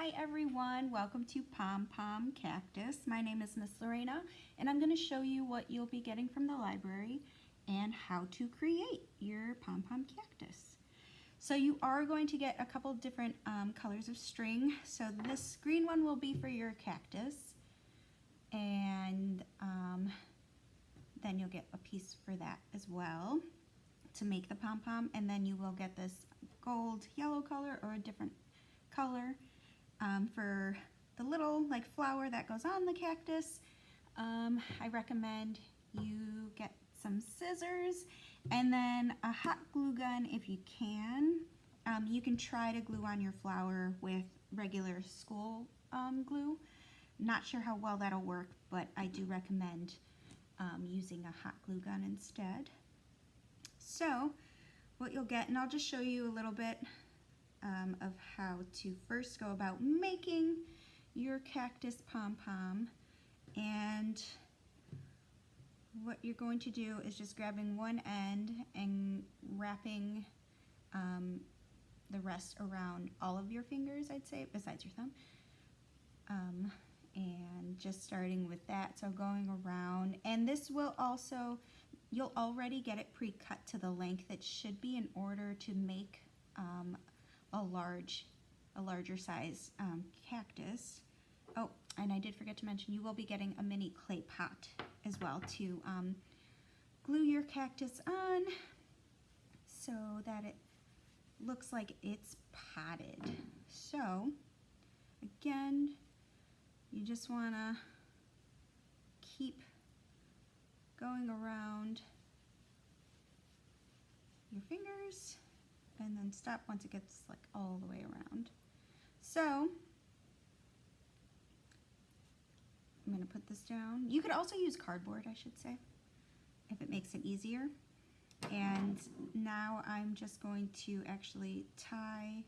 Hi everyone, welcome to Pom-Pom Cactus. My name is Miss Lorena and I'm going to show you what you'll be getting from the library and how to create your pom-pom cactus. So you are going to get a couple different colors of string. So this green one will be for your cactus, and then you'll get a piece for that as well to make the pom-pom, and then you will get this gold yellow color or a different color for the little flower that goes on the cactus. I recommend you get some scissors and then a hot glue gun if you can. You can try to glue on your flower with regular school glue. Not sure how well that'll work, but I do recommend using a hot glue gun instead. So what you'll get, and I'll just show you a little bit of how to first go about making your cactus pom-pom. And what you're going to do is just grabbing one end and wrapping the rest around all of your fingers, I'd say, besides your thumb. And just starting with that, so going around, and this will also, you'll already get it pre-cut to the length it should be in order to make a larger size cactus. Oh, and I did forget to mention, you will be getting a mini clay pot as well to glue your cactus on so that it looks like it's potted. So again, you just want to keep going around your fingers and then stop once it gets all the way around. So I'm going to put this down. You could also use cardboard, I should say, if it makes it easier. And now I'm just going to actually tie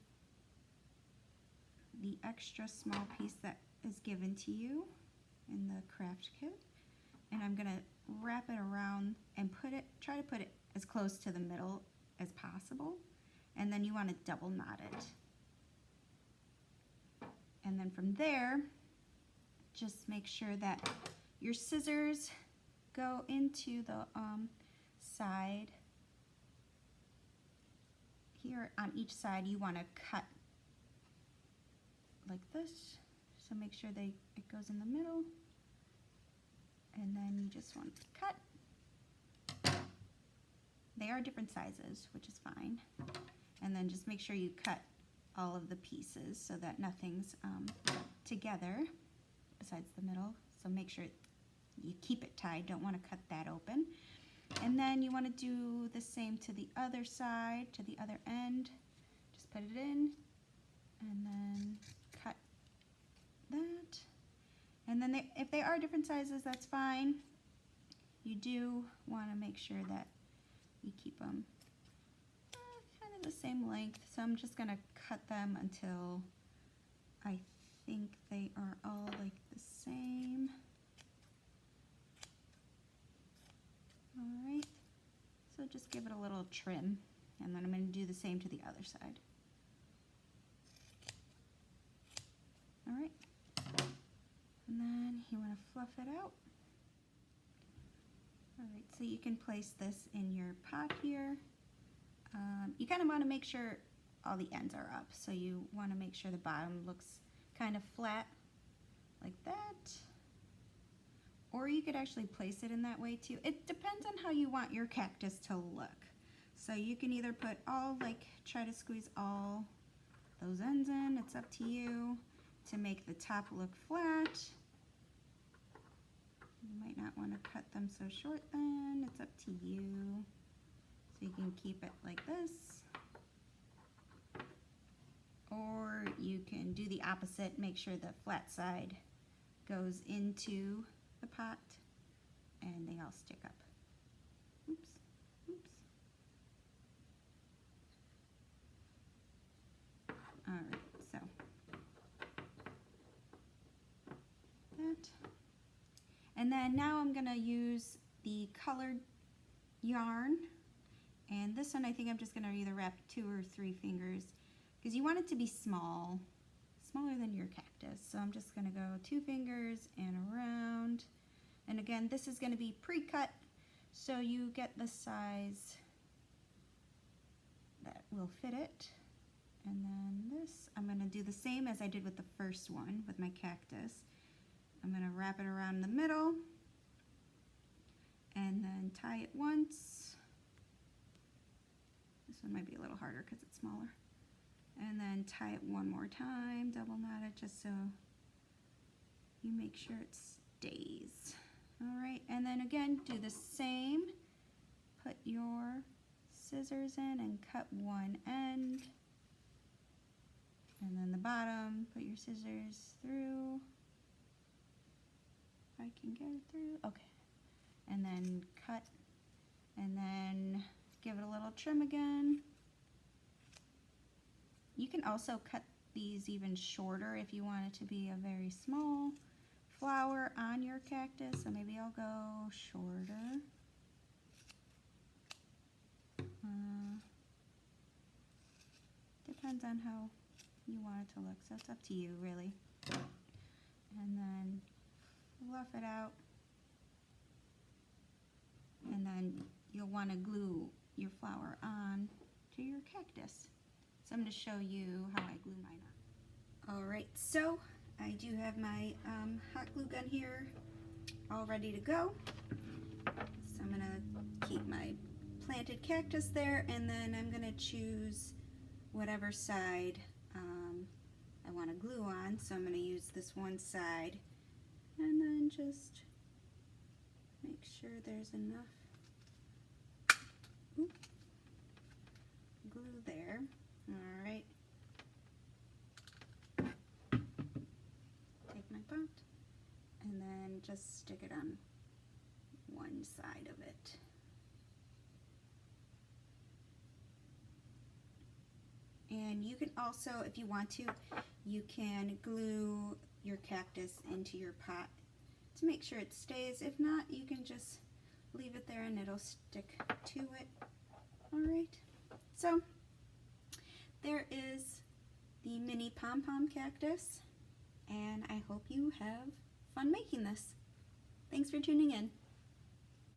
the extra small piece that is given to you in the craft kit, and I'm going to wrap it around and try to put it as close to the middle as possible. And then you want to double knot it. And then from there, just make sure that your scissors go into the side. Here on each side, you want to cut like this. So make sure it goes in the middle. And then you just want to cut. They are different sizes, which is fine. And then just make sure you cut all of the pieces so that nothing's together besides the middle. So make sure you keep it tied, don't want to cut that open. And then you want to do the same to the other side, to the other end. Just put it in and then cut that. And then if they are different sizes, that's fine. You do want to make sure that you keep them kind of the same length. So I'm just going to cut them until I think they are all the same. Alright, so just give it a little trim, and then I'm going to do the same to the other side. Alright, and then you want to fluff it out. Alright, so you can place this in your pot here. You kind of want to make sure all the ends are up, so you want to make sure the bottom looks kind of flat like that. Or you could actually place it in that way too. It depends on how you want your cactus to look. So you can either put try to squeeze all those ends in. It's up to you to make the top look flat. You might not want to cut them so short then. It's up to you. So you can keep it like this. Or you can do the opposite, make sure the flat side goes into the pot and they all stick up. Oops, oops. Alright, so that. And then now I'm going to use the colored yarn, and this one I think I'm just going to either wrap 2 or 3 fingers because you want it to be small. smaller than your cactus. So I'm just gonna go 2 fingers and around. And again, this is gonna be pre-cut, so you get the size that will fit it. And then this, I'm gonna do the same as I did with the first one with my cactus. I'm gonna wrap it around the middle and then tie it once. This one might be a little harder because it's smaller. And then tie it one more time, double knot it just so you make sure it stays. All right, and then again, do the same. Put your scissors in and cut one end. And then the bottom, put your scissors through. If I can get it through, okay. And then cut, and then give it a little trim again. You can also cut these even shorter if you want it to be a very small flower on your cactus. So maybe I'll go shorter. Depends on how you want it to look, so it's up to you really. And then fluff it out, and then you'll want to glue your flower on to your cactus. So I'm going to show you how I glue mine on. Alright, so I do have my hot glue gun here all ready to go. So I'm going to keep my planted cactus there, and then I'm going to choose whatever side I want to glue on. So I'm going to use this one side, and then just make sure there's enough glue there. Alright. Take my pot and then just stick it on one side of it. And you can also, if you want to, you can glue your cactus into your pot to make sure it stays. If not, you can just leave it there and it'll stick to it. Alright, so there is the mini pom-pom cactus, and I hope you have fun making this. Thanks for tuning in.